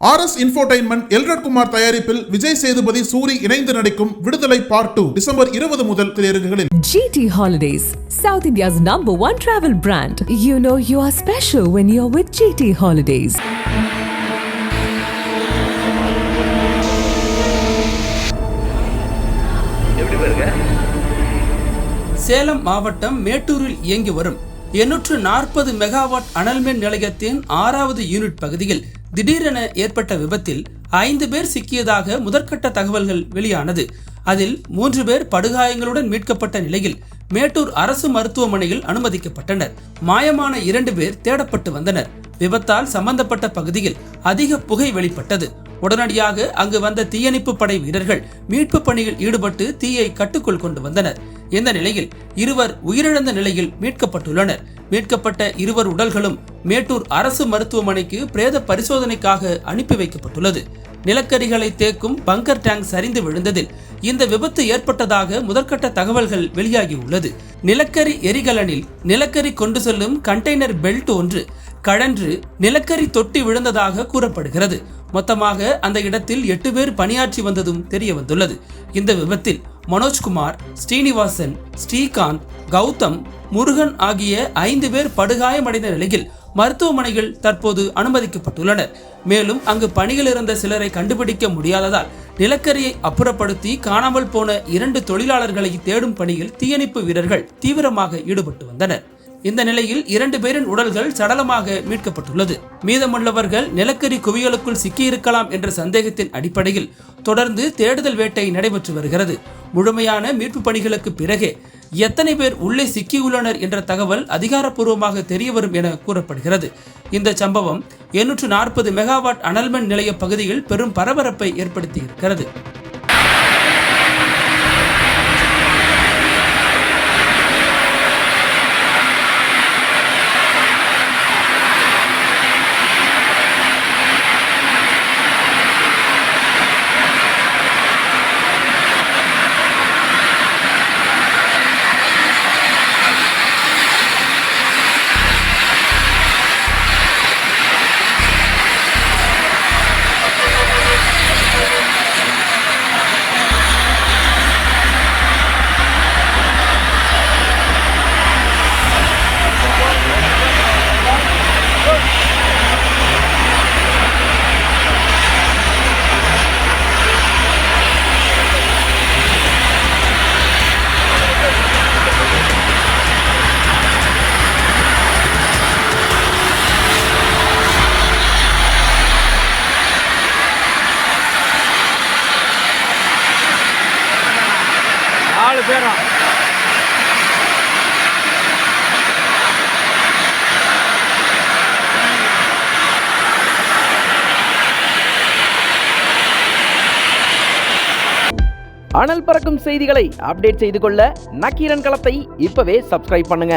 RS Infotainment Elred Kumar தயாரிப்பில் விஜய் சேதுபதி சூரி இணைந்து நடிக்கும் விடுதலை பார்ட் 2 டிசம்பர் 20 முதல் திரையரங்குகளில். GT Holidays, South India's #1 travel brand. You know you are special when you're with GT Holidays. Salem மாவட்டம் மேட்டூரில் இயங்கி வரும் 840 மெகாவாட் அனல்மின் நிலையத்தின் 6வது யூனிட் பகுதியில் திடீரென ஏற்பட்ட விபத்தில் 5 பேர் சிக்கியதாக முதற்கட்ட தகவல்கள் வெளியானது. அதில் 3 பேர் படுகாயங்களுடன் மீட்கப்பட்ட நிலையில் மேட்டூர் அரசு மருத்துவமனையில் அனுமதிக்கப்பட்டனர். மாயமான 2 பேர் தேடப்பட்டு வந்தனர். விபத்தால் சம்பந்தப்பட்ட பகுதியில் அதிக புகை வெளிப்பட்டது. உடனடியாக அங்கு வந்த தீயணைப்பு படை வீரர்கள் மீட்பு பணியில் ஈடுபட்டு தீயை கட்டுக்குள் கொண்டு வந்தனர். இந்த நிலையில் 2 உயிரிழந்த நிலையில் மீட்கப்பட்டுள்ளனர். மீட்கப்பட்ட 2 உடல்களும் மேட்டூர் அரசு மருத்துவமனைக்கு பிரேத பரிசோதனைக்காக அனுப்பி வைக்கப்பட்டுள்ளது. நிலக்கரிகளை தேக்கும் பங்கர் டேங்க் சரிந்து விழுந்ததில் இந்த விபத்து ஏற்பட்டதாக முதற்கட்ட தகவல்கள் வெளியாகியுள்ளது. நிலக்கரி எரிகலனில் நிலக்கரி கொண்டு செல்லும் கண்டெய்னர் பெல்ட் ஒன்று கழன்று நிலக்கரி தொட்டி விழுந்ததாக கூறப்படுகிறது. மொத்தமாக அந்த இடத்தில் 8 பேர் பணியாற்றி வந்ததும் தெரிய வந்துள்ளது. இந்த விபத்தில் மனோஜ்குமார், ஸ்ரீனிவாசன், ஸ்ரீகாந்த், கௌதம், முருகன் ஆகிய 5 பேர் படுகாயமடைந்த நிலையில் மருத்துவமனைகள் தற்போது அனுமதிக்கப்பட்டுள்ளனர். மேலும் அங்கு பணியில் இருந்த சிலரை கண்டுபிடிக்க முடியாததால் நிலக்கரியை அப்புறப்படுத்தி காணாமல் போன 2 தொழிலாளர்களை தேடும் பணியில் தீயணைப்பு வீரர்கள் தீவிரமாக ஈடுபட்டு வந்தனர். இந்த நிலையில் 2 பேரின் உடல்கள் சடலமாக மீட்கப்பட்டுள்ளது. மீதமுள்ளவர்கள் நிலக்கரி குவியலுக்குள் சிக்கியிருக்கலாம் என்ற சந்தேகத்தின் அடிப்படையில் தொடர்ந்து தேடுதல் வேட்டை நடைபெற்று வருகிறது. முழுமையான மீட்பு பணிகளுக்கு பிறகே எத்தனை பேர் உள்ளே சிக்கியுள்ளனர் என்ற தகவல் அதிகாரப்பூர்வமாக தெரியவரும் என கூறப்படுகிறது. இந்த சம்பவம் 840 மெகாவாட் அனல்மின் நிலைய பகுதியில் பெரும் பரபரப்பை ஏற்படுத்தி இருக்கிறது. அனல் பறக்கும் செய்திகளை அப்டேட் செய்து கொள்ள நக்கீரன் களத்தை இப்பவே சப்ஸ்கிரைப் பண்ணுங்க.